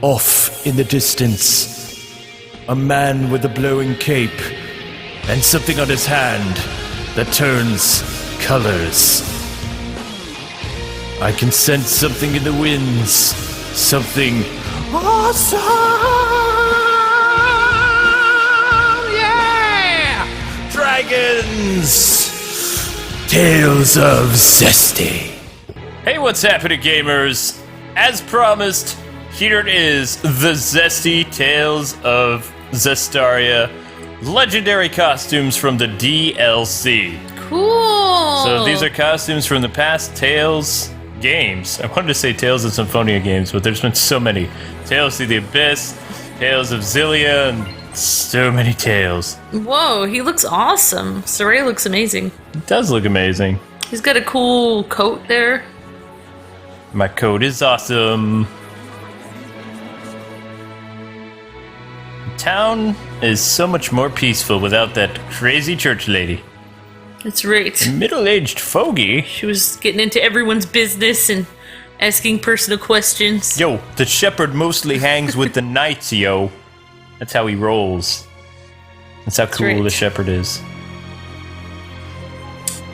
Off in the distance, a man with a blowing cape and something on his hand that turns colors. I can sense something in the winds, something awesome! Yeah! Dragons! Tales of Zesty. Hey, what's happening, gamers? As promised, here it is, the Zesty Tales of Zestiria legendary costumes from the DLC. Cool! So these are costumes from the past Tales games. I wanted to say Tales of Symphonia games, but there's been so many. Tales of the Abyss, Tales of Xillia, and so many tales. Whoa, he looks awesome. Sorey looks amazing. It does look amazing. He's got a cool coat there. My coat is awesome. The town is so much more peaceful without that crazy church lady. That's right. Middle-aged fogey. She was getting into everyone's business and asking personal questions. Yo, the shepherd mostly hangs with the knights, yo. That's how he rolls. That's how cool the shepherd is.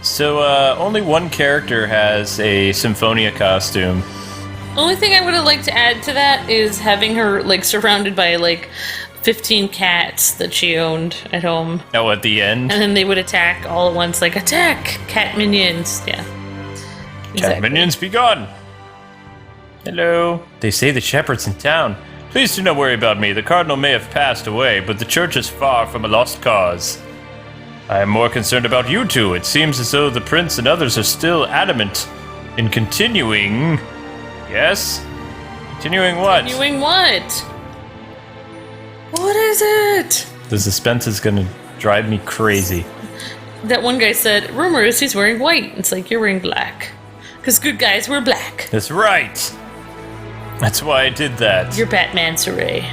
So, only one character has a Symphonia costume. Only thing I would have liked to add to that is having her, like, surrounded by, like, 15 cats that she owned at home. Oh, at the end? And then they would attack all at once, like, attack! Cat minions. Yeah. Cat Exactly. minions, be gone! Hello. They say the shepherd's in town. Please do not worry about me. The cardinal may have passed away, but the church is far from a lost cause. I am more concerned about you two. It seems as though the prince and others are still adamant in continuing... Yes? Continuing what? Continuing what? What is it? The suspense is gonna drive me crazy. That one guy said, rumor is he's wearing white. It's like, you're wearing black. Because good guys wear black. That's right. That's why I did that. You're Batman, Sorey.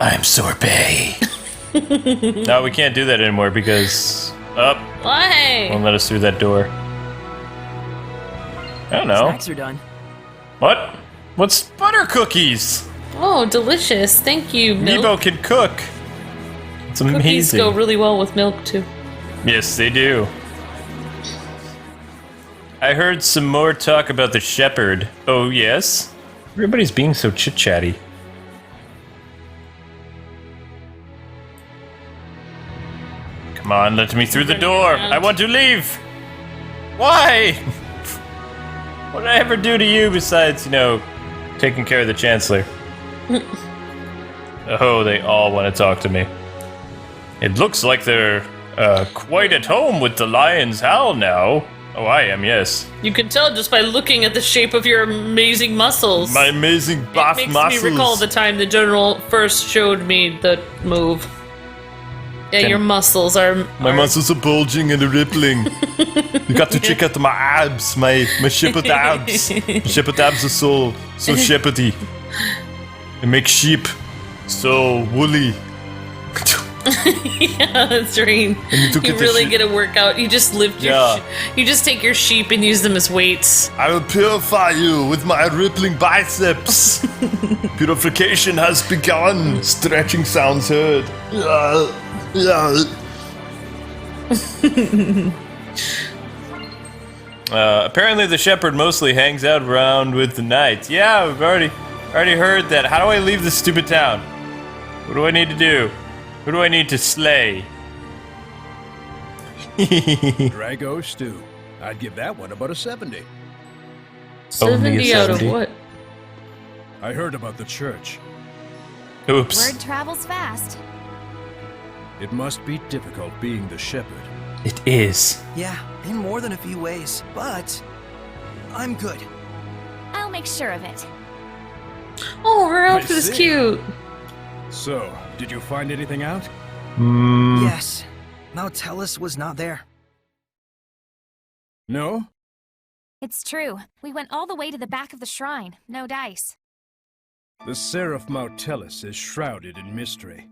I'm Sorbet. No, we can't do that anymore because... Why? Won't let us through that door. I don't know. Snacks are done. What? What's butter cookies? Oh, delicious. Thank you, milk. Nebo can cook. It's amazing. Cookies go really well with milk, too. Yes, they do. I heard some more talk about the shepherd. Oh, yes? Everybody's being so chit-chatty. Come on, let me through the door. I want to leave. Why? What did I ever do to you besides, you know, taking care of the Chancellor? Oh, they all want to talk to me. It looks like they're quite at home with the lion's howl now. Oh, I am, yes. You can tell just by looking at the shape of your amazing muscles. My amazing buff muscles. It muscles. makes me recall the time the general first showed me the move. Yeah, your muscles are... My muscles are bulging and rippling. You got to check out my abs, my shepherd abs. My shepherd abs are so shepherdy. They make sheep so woolly. Yeah, that's right. You really get a workout. You just lift your you just take your sheep and use them as weights. I will purify you with my rippling biceps. Purification has begun. Stretching sounds heard. Apparently the shepherd mostly hangs out around with the knights. Yeah, we've already heard that. How do I leave this stupid town? What do I need to do? Who do I need to slay? Drago stew. I'd give that one about a 70. 70 out of what? I heard about the church. Oops. Word travels fast. It must be difficult being the shepherd. It is. Yeah, in more than a few ways, but I'm good. I'll make sure of it. Oh, her outfit is see. cute. So, did you find anything out? Yes, Nautilus was not there. No? It's true. We went all the way to the back of the shrine. No dice. The Seraph Mautellus is shrouded in mystery.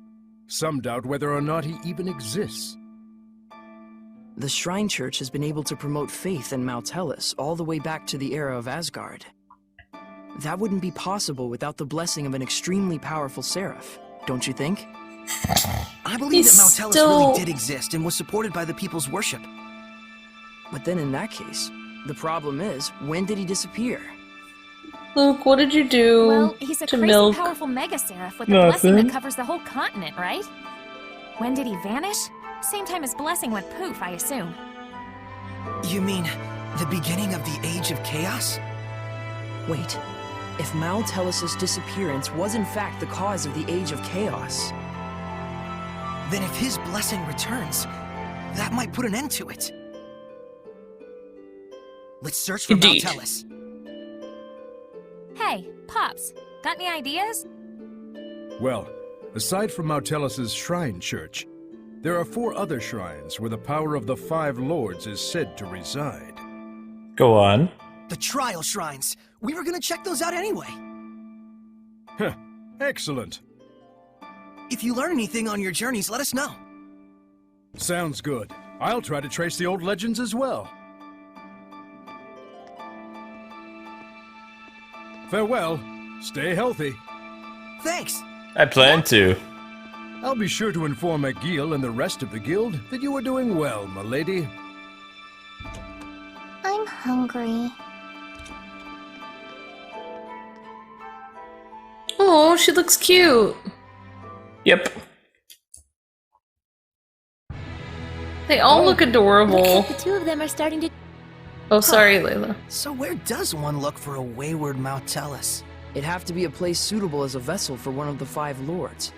Some doubt whether or not he even exists. The Shrine Church has been able to promote faith in Mautellus all the way back to the era of Asgard. That wouldn't be possible without the blessing of an extremely powerful seraph, don't you think? I believe He's that Mautellus still- really did exist and was supported by the people's worship. But then in that case, the problem is, when did he disappear? Luke, what did you do Well, he's a to crazy milk? powerful mega seraph with a blessing that covers the whole continent, right? When did he vanish? Same time as blessing went poof, I assume. You mean the beginning of the Age of Chaos? Wait, if Mautellus' disappearance was in fact the cause of the Age of Chaos, Then if his blessing returns, that might put an end to it. Let's search for Indeed. Mautellus. Hey, Pops, got any ideas? Well, aside from Mautellus' shrine church, there are 4 other shrines where the power of the 5 lords is said to reside. Go on. The trial shrines. We were gonna check those out anyway. Heh, excellent. If you learn anything on your journeys, let us know. Sounds good. I'll try to trace the old legends as well. Farewell. Stay healthy. Thanks. I plan to. I'll be sure to inform Agil and the rest of the guild that you are doing well, my lady. I'm hungry. Oh, she looks cute. Yep. They all look adorable. The 2 of them are starting to... Oh, sorry, Layla. So where does one look for a wayward Mautellus? it'd have to be a place suitable as a vessel for one of the 5 lords.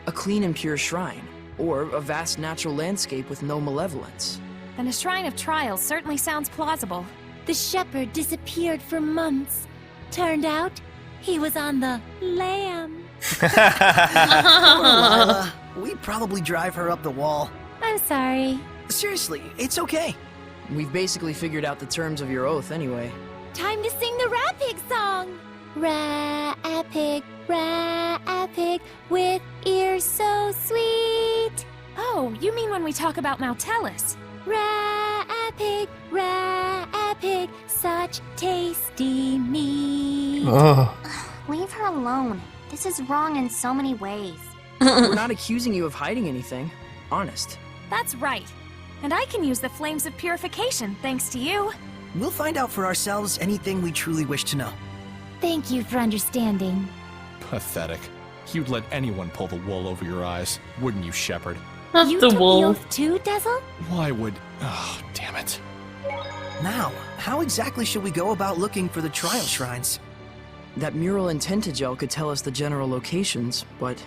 A clean and pure shrine, or a vast natural landscape with no malevolence. Then a shrine of trials certainly sounds plausible. The shepherd disappeared for months. Turned out, he was on the lam. Poor Lila. We'd probably drive her up the wall. I'm sorry. Seriously, it's okay. We've basically figured out the terms of your oath anyway. Time to sing the Rat Pig song. Rat pig, with ears so sweet. Oh, you mean when we talk about Mautellus? Rat pig, such tasty meat. Oh. Leave her alone. This is wrong in so many ways. We're not accusing you of hiding anything. Honest. That's right. And I can use the flames of purification, thanks to you. We'll find out for ourselves anything we truly wish to know. Thank you for understanding. Pathetic. You'd let anyone pull the wool over your eyes, wouldn't you, Shepard? Not You the took the wool. oath too, Dazzle? Why would... Oh, damn it. Now, how exactly should we go about looking for the trial shrines? That mural in Tentagel could tell us the general locations, but...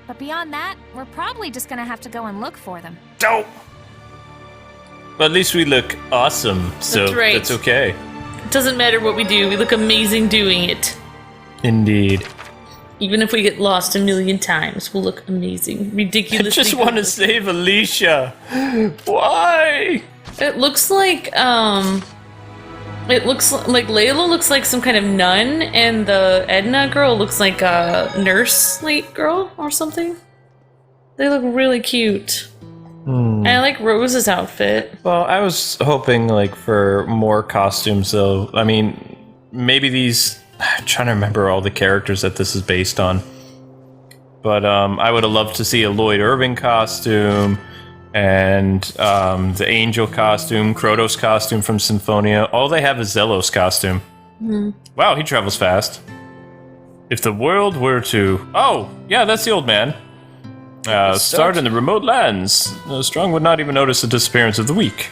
But beyond that, we're probably just gonna have to go and look for them. Dope. But at least we look awesome, so That's right. that's okay. It doesn't matter what we do, we look amazing doing it. Indeed. Even if we get lost a million times, we'll look amazing. I Ridiculously just want to good. save Alicia. Why? It looks like, like Layla looks like some kind of nun, and the Edna girl looks like a nurse like girl or something. They look really cute. I like Rose's outfit. Well, I was hoping like for more costumes, though. I mean, maybe these. I'm trying to remember all the characters that this is based on. But I would have loved to see a Lloyd Irving costume, and the Angel costume, Krotos costume from Symphonia. All they have is Zelos costume. Wow, he travels fast. If the world were to... Oh, yeah, that's the old man. Start in the remote lands. Strong would not even notice the disappearance of the weak.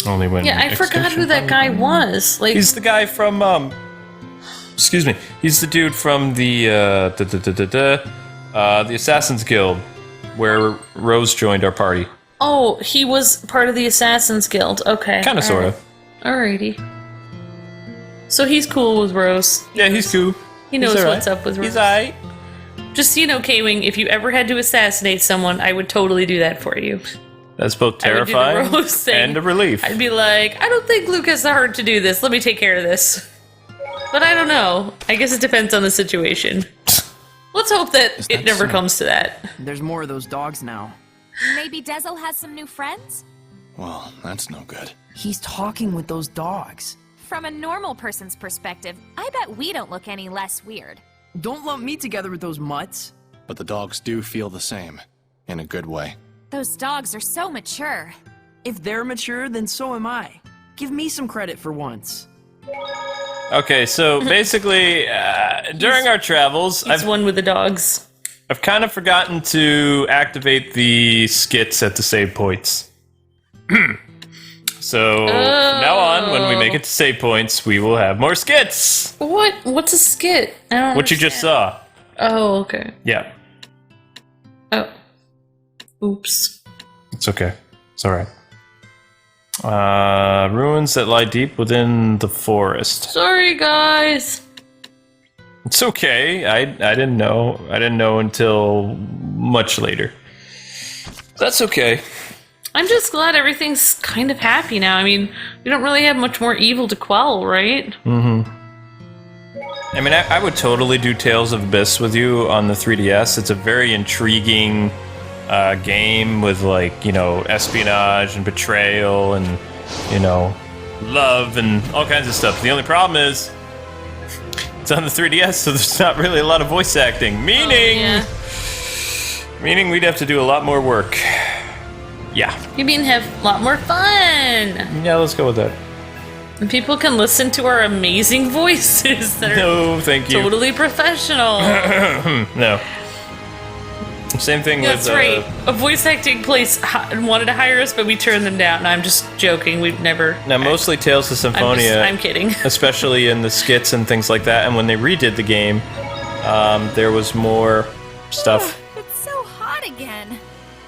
Only when... Yeah, I forgot who that guy was. Like, He's the guy from, excuse me. He's the dude from the, the Assassin's Guild, where Rose joined our party. oh, he was part of the Assassin's Guild. Okay. Kinda, sorta. Alrighty. So he's cool with Rose. Yeah, he's cool. He knows He's alright. what's up with Rose. He's aight. Just so you know, Kwing, if you ever had to assassinate someone, I would totally do that for you. That's both I would do the terrifying Rose thing. and a relief. I'd be like, I don't think Luke has the heart to do this. Let me take care of this. But I don't know. I guess it depends on the situation. Let's hope that it never comes to that. There's more of those dogs now. Maybe Dezel has some new friends? Well, that's no good. He's talking with those dogs. From a normal person's perspective, I bet we don't look any less weird. Don't lump me together with those mutts. But the dogs do feel the same. In a good way. Those dogs are so mature. If they're mature, then so am I. Give me some credit for once. Okay, so basically, during our travels, He's one with the dogs. I've kind of forgotten to activate the skits at the save points. So, from now on, when we make it to save points, we will have more skits! What? What's a skit? I don't What you just saw. Oh, okay. Yeah. Oh. Oops. It's okay. It's alright. Ruins that lie deep within the forest. Sorry, guys. It's okay. I didn't know. I didn't know until much later. That's okay. I'm just glad everything's kind of happy now. I mean, we don't really have much more evil to quell, right? Mm-hmm. I mean, I would totally do Tales of Abyss with you on the 3DS. It's a very intriguing game with, like, you know, espionage and betrayal and, you know, love and all kinds of stuff. The only problem is it's on the 3DS, so there's not really a lot of voice acting. Meaning we'd have to do a lot more work. Yeah. You mean have a lot more fun? Yeah, let's go with that. And people can listen to our amazing voices that are thank you. Totally professional. No. Same thing with... That's right. A voice acting place wanted to hire us, but we turned them down. I'm just joking. We've never... Now, mostly Tales of Symphonia. I'm kidding. Especially in the skits and things like that. And when they redid the game, there was more stuff. Oh, it's so hot again.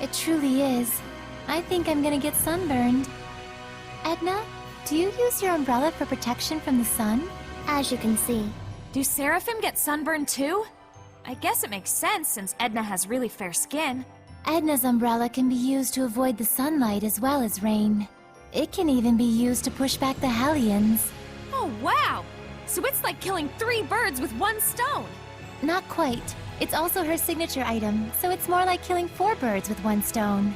It truly is. I think I'm gonna get sunburned. Edna, do you use your umbrella for protection from the sun? As you can see. Do Seraphim get sunburned too? I guess it makes sense since Edna has really fair skin. Edna's umbrella can be used to avoid the sunlight as well as rain. It can even be used to push back the Hellions. Oh, wow! So it's like killing 3 birds with 1 stone. Not quite. It's also her signature item, so it's more like killing 4 birds with 1 stone.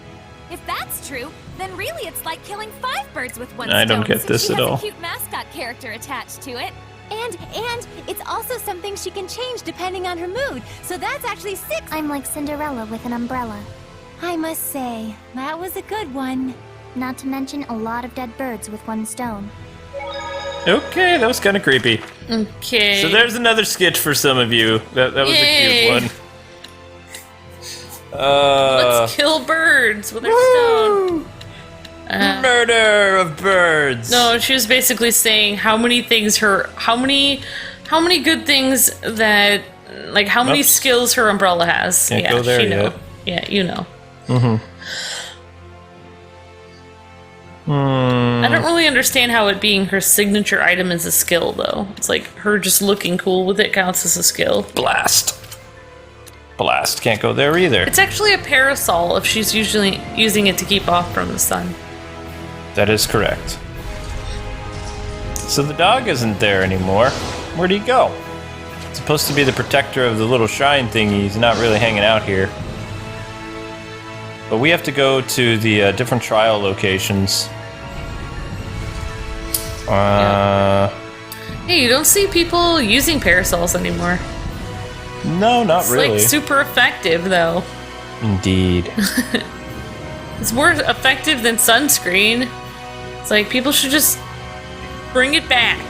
If that's true, then really it's like killing 5 birds with 1 stone. I don't get this at all. She has a cute mascot character attached to it. And it's also something she can change depending on her mood, so that's actually 6. I'm like Cinderella with an umbrella. I must say, that was a good one. Not to mention a lot of dead birds with 1 stone. Okay, that was kind of creepy. Okay. So there's another sketch for some of you. That was Yay. a cute one. Let's kill birds with our stone. Murder of birds. No, she was basically saying how many good things that, like, how many skills her umbrella has. Can't go there yet. Yeah, you know. I I don't really understand how it being her signature item is a skill, though. It's like her just looking cool with it counts as a skill. Blast. Blast. Can't go there either. It's actually a parasol if she's usually using it to keep off from the sun. That is correct. So the dog isn't there anymore. Where'd he go? It's supposed to be the protector of the little shrine thingy. He's not really hanging out here. But we have to go to the different trial locations. Hey, you don't see people using parasols anymore. No, not It's really. like super effective, though. Indeed. It's more effective than sunscreen. It's like people should just bring it back.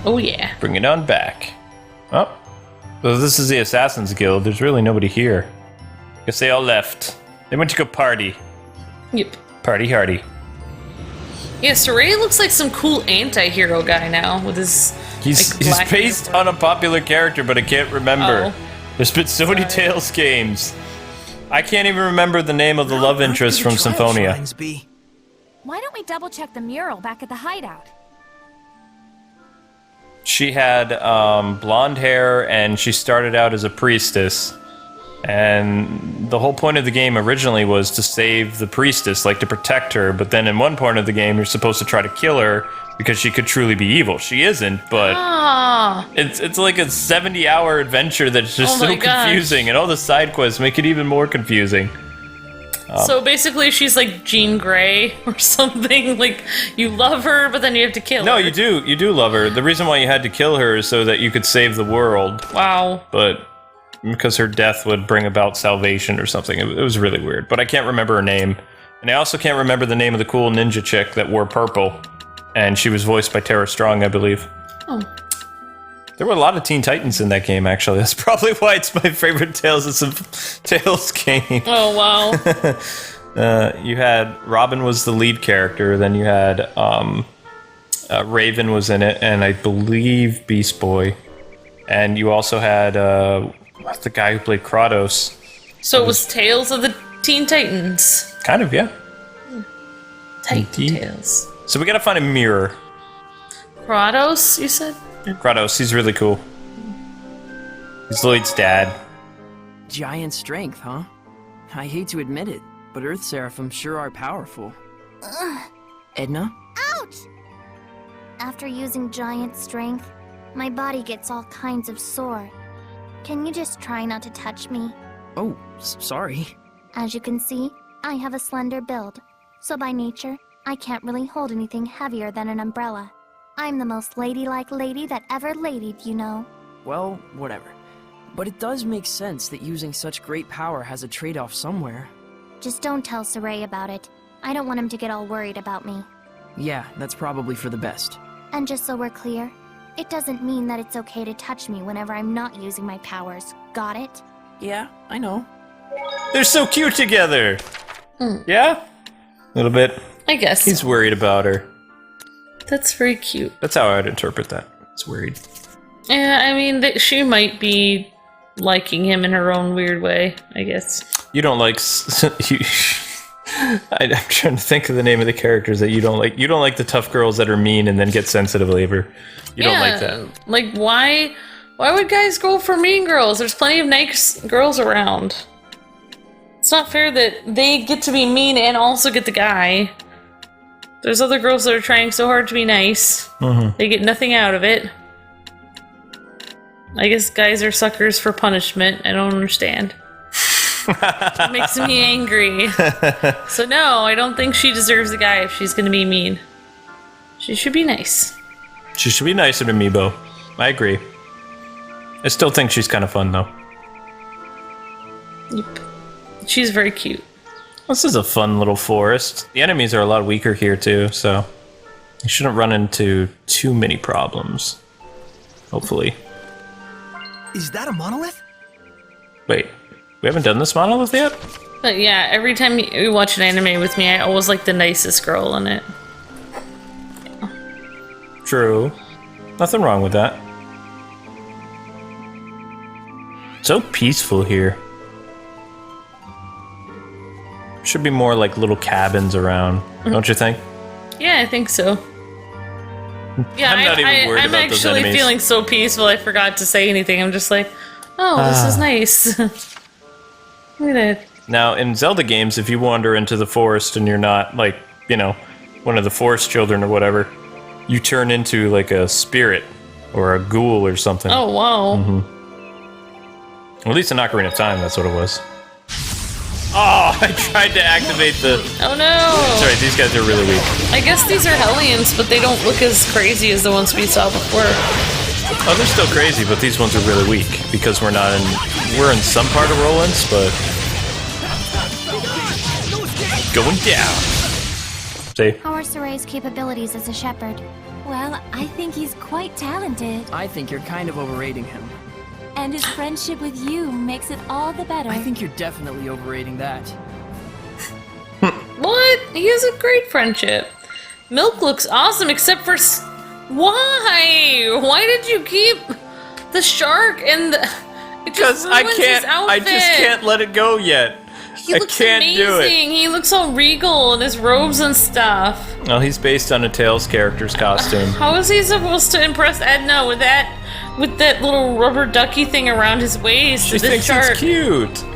Oh yeah. Bring it on back. Oh. So this is the Assassin's Guild. There's really nobody here. Guess they all left. They went to go party. Yep. Party hardy. Yeah, Sorey looks like some cool anti-hero guy now with his. He's black based uniform. on a popular character, but I can't remember. Oh. There's been so many Tales games. I can't even remember the name of the love interest from Symphonia. Why don't we double check the mural back at the hideout? She had blonde hair, and she started out as a priestess. And the whole point of the game originally was to save the priestess, like to protect her. But then in one point of the game, you're supposed to try to kill her because she could truly be evil. She isn't, but it's like a 70-hour adventure that's just so confusing, and all the side quests make it even more confusing. So basically, she's like Jean Grey or something. Like, you love her, but then you have to kill her. No, you do. You do love her. The reason why you had to kill her is so that you could save the world. Wow. But because her death would bring about salvation or something. It was really weird. But I can't remember her name. And I also can't remember the name of the cool ninja chick that wore purple. And she was voiced by Tara Strong, I believe. Oh. There were a lot of Teen Titans in that game, actually. That's probably why it's my favorite Tales game. Oh, wow. You had... Robin was the lead character. Then you had... Raven was in it. And I believe Beast Boy. And you also had... the guy who played Kratos. So it was Tales of the Teen Titans. Kind of, yeah. Titan Tales. So we gotta find a mirror. Kratos, you said? Kratos, he's really cool. He's Lloyd's dad. Giant strength, huh? I hate to admit it, but Earth Seraphim sure are powerful. Edna? Ouch! After using giant strength, my body gets all kinds of sore. Can you just try not to touch me? Oh, sorry. As you can see, I have a slender build, so by nature, I can't really hold anything heavier than an umbrella. I'm the most ladylike lady that ever ladied, you know. Well, whatever. But it does make sense that using such great power has a trade-off somewhere. Just don't tell Sorey about it. I don't want him to get all worried about me. Yeah, that's probably for the best. And just so we're clear, it doesn't mean that it's okay to touch me whenever I'm not using my powers. Got it? Yeah, I know. They're so cute together! Yeah? A little bit. I guess. He's worried about her. That's very cute. That's how I'd interpret that. It's worried. Yeah, I mean, she might be liking him in her own weird way, I guess. You don't like... I'm trying to think of the name of the characters that you don't like. You don't like the tough girls that are mean and then get sensitive later. You don't like that. Like, why would guys go for mean girls? There's plenty of nice girls around. It's not fair that they get to be mean and also get the guy. There's other girls that are trying so hard to be nice. They get nothing out of it. I guess guys are suckers for punishment. I don't understand. It makes me angry. So no, I don't think she deserves a guy if she's gonna be mean. She should be nice. She should be nicer to Amiibo. I agree. I still think she's kind of fun, though. Yep. She's very cute. This is a fun little forest. The enemies are a lot weaker here, too, so... you shouldn't run into too many problems. Hopefully. Is that a monolith? Wait, we haven't done this monolith yet? But yeah, every time you watch an anime with me, I always like the nicest girl in it. True. Nothing wrong with that. So peaceful here. Should be more like little cabins around, don't you think? Yeah, I think so. Yeah, I'm not even worried I'm about those actually enemies. feeling so peaceful I forgot to say anything. I'm just like, oh, this is nice. Look at that. Now, in Zelda games, if you wander into the forest and you're not, like, you know, one of the forest children or whatever, you turn into, like, a spirit or a ghoul or something. Oh, wow. At least in Ocarina of Time, that's what it was. Oh, I tried to activate the... Oh, no. Sorry, these guys are really weak. I guess these are Hellions, but they don't look as crazy as the ones we saw before. Oh, they're still crazy, but these ones are really weak because we're not in... we're in some part of Roland's, but... going down. See? How are Sorey's capabilities as a shepherd? Well, I think he's quite talented. I think you're kind of overrating him. And his friendship with you makes it all the better. I think you're definitely overrating that. What? He has a great friendship. Milk looks awesome, except for... Why? Why did you keep the shark and the... Because I just can't let it go yet. He looks amazing. He looks all regal in his robes and stuff. Well, he's based on a Tails character's costume. How is he supposed to impress Edna with that little rubber ducky thing around his waist? She thinks it's cute. So,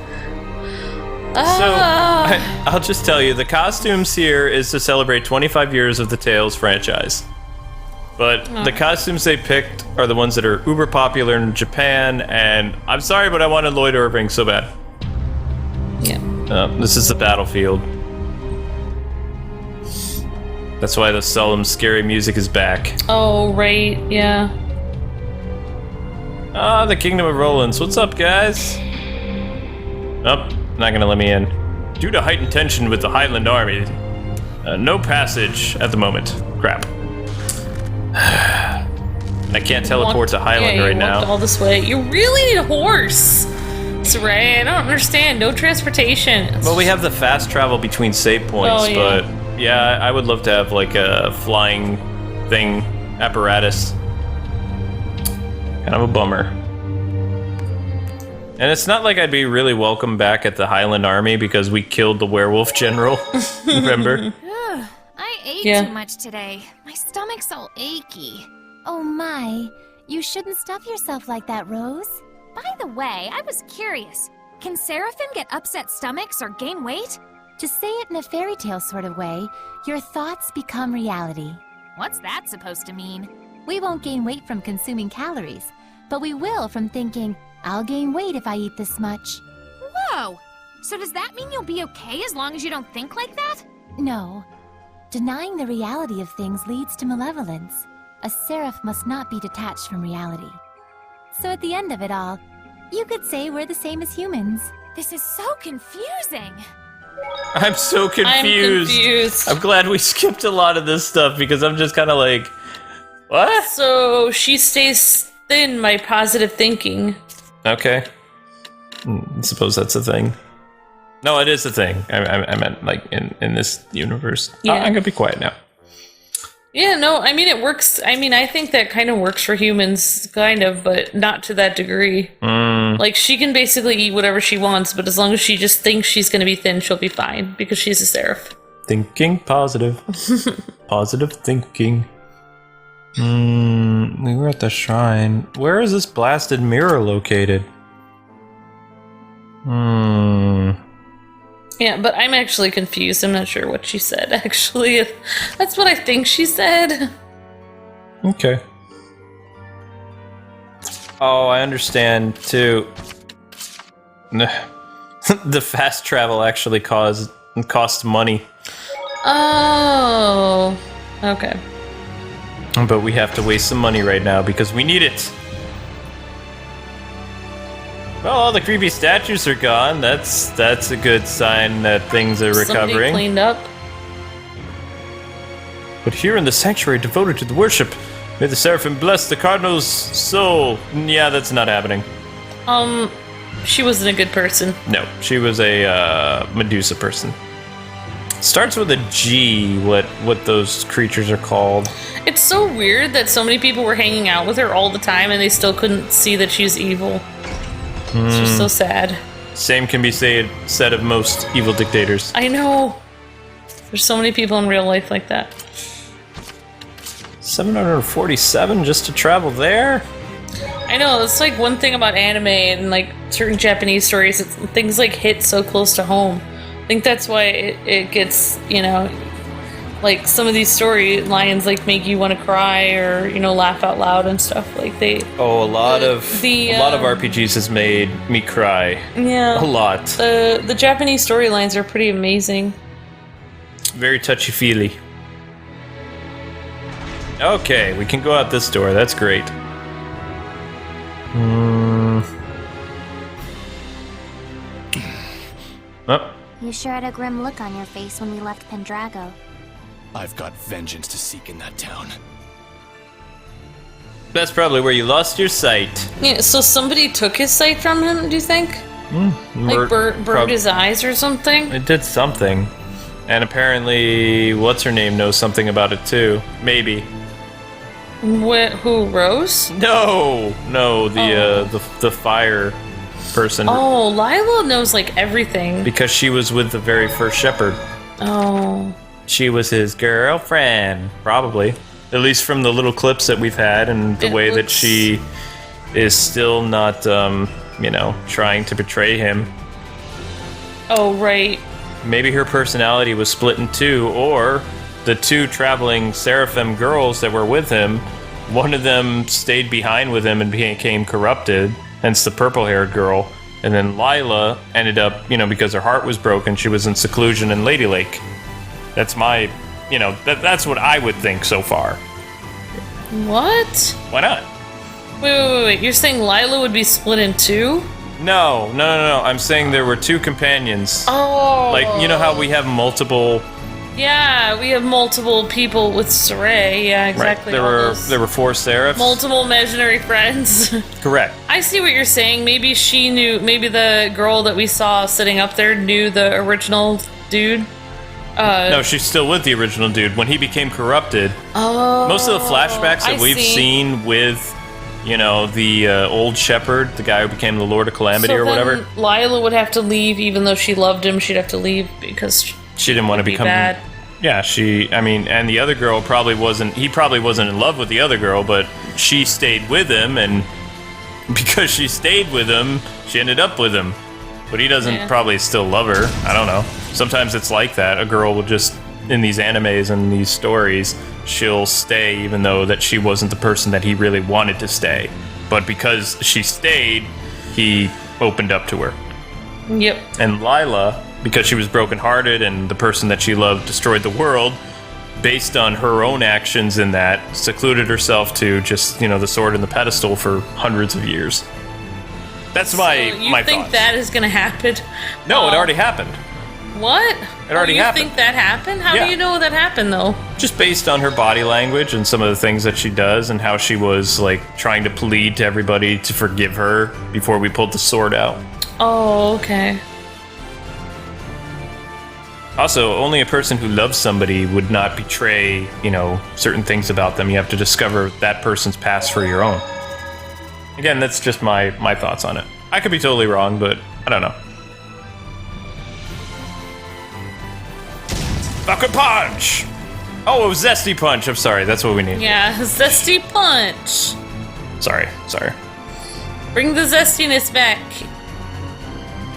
I'll just tell you, the costumes here is to celebrate 25 years of the Tails franchise. But the costumes they picked are the ones that are uber popular in Japan, and I'm sorry, but I wanted Lloyd Irving so bad. Yeah. This is the battlefield. That's why the solemn, scary music is back. Oh, right, yeah. Ah, the Kingdom of Rollins. What's up, guys? Oh, not gonna let me in. Due to heightened tension with the Highland Army, no passage at the moment. Crap. I can't teleport to Highland right now. All this way. You really need a horse, Sorey. I don't understand. No transportation. Well, we have the fast travel between save points, but yeah, I would love to have like a flying thing apparatus. Kind of a bummer. And it's not like I'd be really welcome back at the Highland Army because we killed the werewolf general. Remember? I ate too much today. My stomach's all achy. Oh my, you shouldn't stuff yourself like that, Rose. By the way, I was curious. Can Seraphim get upset stomachs or gain weight? To say it in a fairy tale sort of way, your thoughts become reality. What's that supposed to mean? We won't gain weight from consuming calories, but we will from thinking, I'll gain weight if I eat this much. Whoa! So does that mean you'll be okay as long as you don't think like that? No. Denying the reality of things leads to malevolence. A seraph must not be detached from reality. So at the end of it all, you could say we're the same as humans. This is so confusing. I'm so confused. I'm glad we skipped a lot of this stuff because I'm just kind of like, what? So she stays thin by positive thinking. Okay. I suppose that's a thing. No, it is a thing. I meant like in this universe. Yeah. I'm gonna be quiet now. Yeah, no, I mean, it works. I mean, I think that kind of works for humans, kind of, but not to that degree. Like, she can basically eat whatever she wants, but as long as she just thinks she's going to be thin, she'll be fine, because she's a seraph. Thinking positive. Positive thinking. We were at the shrine. Where is this blasted mirror located? Yeah, but I'm actually confused. I'm not sure what she said, actually. That's what I think she said. Okay. Oh, I understand, too. The fast travel actually costs money. Oh, okay. But we have to waste some money right now because we need it. Well, all the creepy statues are gone. That's a good sign that things are recovering. Somebody cleaned up. But here in the sanctuary devoted to the worship, may the seraphim bless the cardinal's soul. Yeah, that's not happening. She wasn't a good person. No, she was a Medusa person. Starts with a G, what those creatures are called. It's so weird that so many people were hanging out with her all the time and they still couldn't see that she's evil. It's just so sad. Same can be said of most evil dictators. I know. There's so many people in real life like that. 747 just to travel there? I know, it's like one thing about anime and like certain Japanese stories, things like hit so close to home. I think that's why it gets, you know, like some of these storylines like make you want to cry or, you know, laugh out loud and stuff. Like they. Oh, a lot of RPGs has made me cry. Yeah. A lot. The Japanese storylines are pretty amazing. Very touchy-feely. Okay, we can go out this door. That's great. Oh. You sure had a grim look on your face when we left Pendrago. I've got vengeance to seek in that town. That's probably where you lost your sight. Yeah, so somebody took his sight from him, do you think? Like burned his eyes or something? It did something. And apparently, what's-her-name knows something about it too. Maybe. Who, Rose? No, the fire person. Oh, Lila knows like everything. Because she was with the very first Shepard. Oh. She was his girlfriend, probably. At least from the little clips that we've had and the way that she is still not, you know, trying to betray him. Oh, right. Maybe her personality was split in two, or the two traveling Seraphim girls that were with him, one of them stayed behind with him and became corrupted, hence the purple-haired girl, And then Lila ended up, because her heart was broken, she was in seclusion in Lady Lake. That's my, that's what I would think so far. What? Why not? Wait. You're saying Lila would be split in two? No. I'm saying there were two companions. Oh. Like, you know how we have multiple... Yeah, we have multiple people with Sorey. Yeah, exactly. Right. There were 4 seraphs. Multiple imaginary friends. Correct. I see what you're saying. Maybe she knew. Maybe the girl that we saw sitting up there knew the original dude. No, she's still with the original dude. When he became corrupted, most of the flashbacks that we've seen with, the old Shepard, the guy who became the Lord of Calamity or whatever. Lila would have to leave, even though she loved him. She'd have to leave because she didn't want to become bad. Yeah, and the other girl probably wasn't. He probably wasn't in love with the other girl, but she stayed with him, and because she stayed with him, she ended up with him. But he doesn't probably still love her. I don't know. Sometimes it's like that. A girl will just, in these animes and these stories, she'll stay even though that she wasn't the person that he really wanted to stay. But because she stayed, he opened up to her. Yep. And Lila, because she was brokenhearted and the person that she loved destroyed the world, based on her own actions in that, secluded herself to just, the sword and the pedestal for hundreds of years. That's my thoughts. You think that is going to happen? No, it already happened. What? It already happened. You think that happened? How do you know that happened, though? Just based on her body language and some of the things that she does and how she was, trying to plead to everybody to forgive her before we pulled the sword out. Oh, okay. Also, only a person who loves somebody would not betray, certain things about them. You have to discover that person's past for your own. Again, that's just my thoughts on it. I could be totally wrong, but I don't know. Fucking punch! Oh, it was Zesty Punch. I'm sorry, that's what we need. Yeah, Zesty Punch. Sorry. Bring the zestiness back.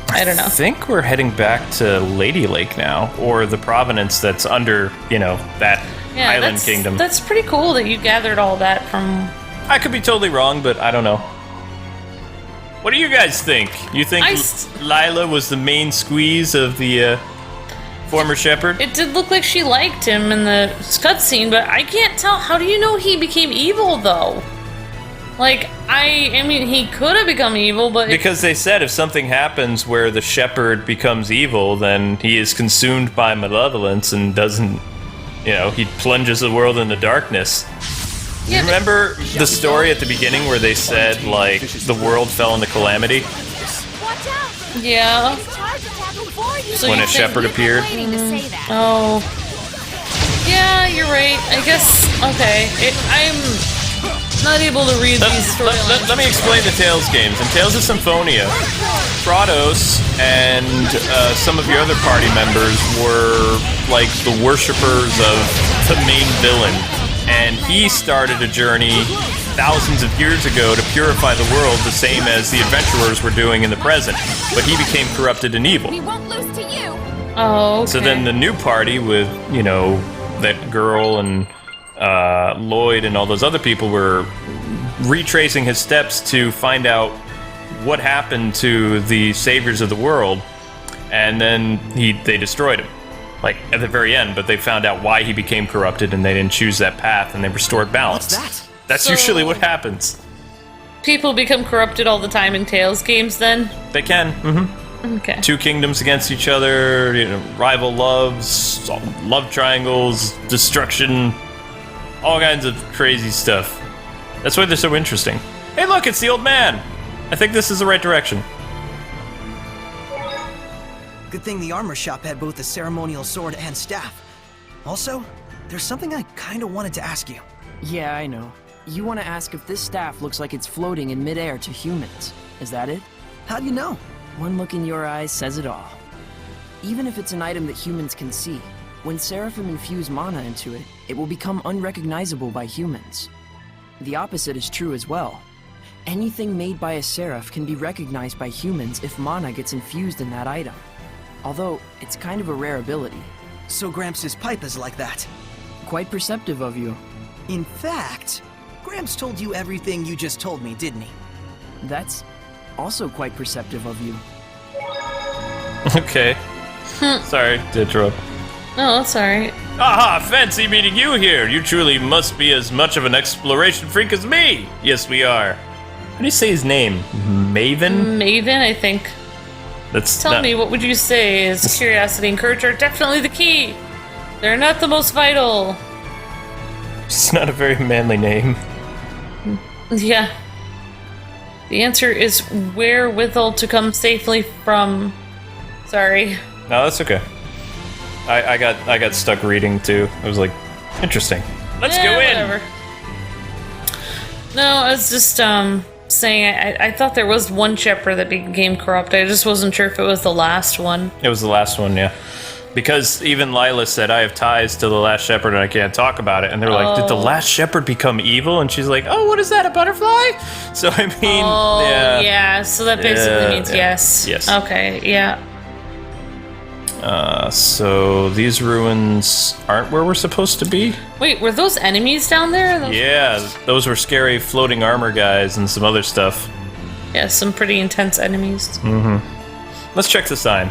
I don't know. I think we're heading back to Lady Lake now, or the province that's under, that island kingdom. That's pretty cool that you gathered all that from... I could be totally wrong, but I don't know. What do you guys think? You think Lila was the main squeeze of the former Shepard? It did look like she liked him in the cutscene, but I can't tell. How do you know he became evil, though? I mean, he could have become evil, but... Because they said if something happens where the Shepard becomes evil, then he is consumed by malevolence and doesn't, he plunges the world into darkness. You remember the story at the beginning where they said, the world fell into calamity? Watch out! Yeah. So when a Shepard appeared? Oh. Yeah, you're right. I guess, okay. I'm not able to read these storylines. Let me explain the Tales games. In Tales of Symphonia, Kratos and some of your other party members were the worshippers of the main villain. And he started a journey thousands of years ago to purify the world, the same as the adventurers were doing in the present. But he became corrupted and evil. We won't lose to you. Oh, okay. So then the new party with, that girl and Lloyd and all those other people were retracing his steps to find out what happened to the saviors of the world. And then they destroyed him. At the very end, but they found out why he became corrupted and they didn't choose that path and they restored balance. What's that? That's usually what happens. People become corrupted all the time in Tales games, then? They can, mm-hmm. Okay. Two kingdoms against each other, rival loves, love triangles, destruction, all kinds of crazy stuff. That's why they're so interesting. Hey look, it's the old man! I think this is the right direction. Good thing the armor shop had both the ceremonial sword and staff. Also, there's something I kinda wanted to ask you. Yeah, I know. You want to ask if this staff looks like it's floating in midair to humans. Is that it? How do you know? One look in your eyes says it all. Even if it's an item that humans can see, when Seraphim infuse mana into it, it will become unrecognizable by humans. The opposite is true as well. Anything made by a Seraph can be recognized by humans if mana gets infused in that item. Although, it's kind of a rare ability. So Gramps' pipe is like that. Quite perceptive of you. In fact, Gramps told you everything you just told me, didn't he? That's Also quite perceptive of you. Okay. Sorry to interrupt. No, that's alright. Aha, fancy meeting you here. You truly must be as much of an exploration freak as me. Yes, we are. How do you say his name? Maven? Maven, I think. Tell me, what would you say is curiosity and courage are definitely the key? They're not the most vital. It's not a very manly name. Yeah. The answer is wherewithal to come safely from... Sorry. No, that's okay. I got stuck reading too. I was like, interesting. Let's go in. Whatever. No, I was just saying I thought there was one Shepard that became corrupt. I just wasn't sure if it was the last one. It was the last one, yeah. Because even Lila said, I have ties to the last Shepard and I can't talk about it. And they were like, did the last Shepard become evil? And she's like, oh, what is that, a butterfly? So, I mean, yeah, so that basically means yes. Yes. Okay, yeah. So these ruins aren't where we're supposed to be? Wait, were those enemies down there? Yeah, those were scary floating armor guys and some other stuff. Yeah, some pretty intense enemies. Let's check the sign.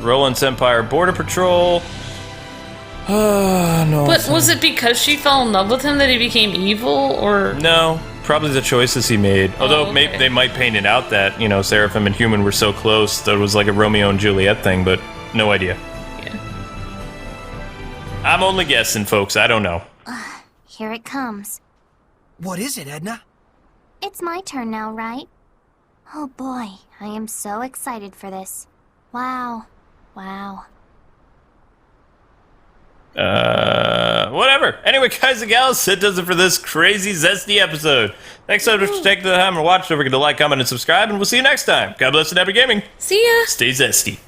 Roland's Empire Border Patrol. No. But was it because she fell in love with him that he became evil, or...? No, probably the choices he made. Although maybe they might paint it out that, you know, Seraphim and Human were so close that it was like a Romeo and Juliet thing, but no idea. Yeah. I'm only guessing, folks. I don't know. Here it comes. What is it, Edna? It's my turn now, right? Oh boy, I am so excited for this. Wow. Wow. Whatever. Anyway, guys and gals, that does it for this crazy zesty episode. Thanks so much for taking the time and watching. Don't forget to like, comment, and subscribe, and we'll see you next time. God bless and happy gaming. See ya. Stay zesty.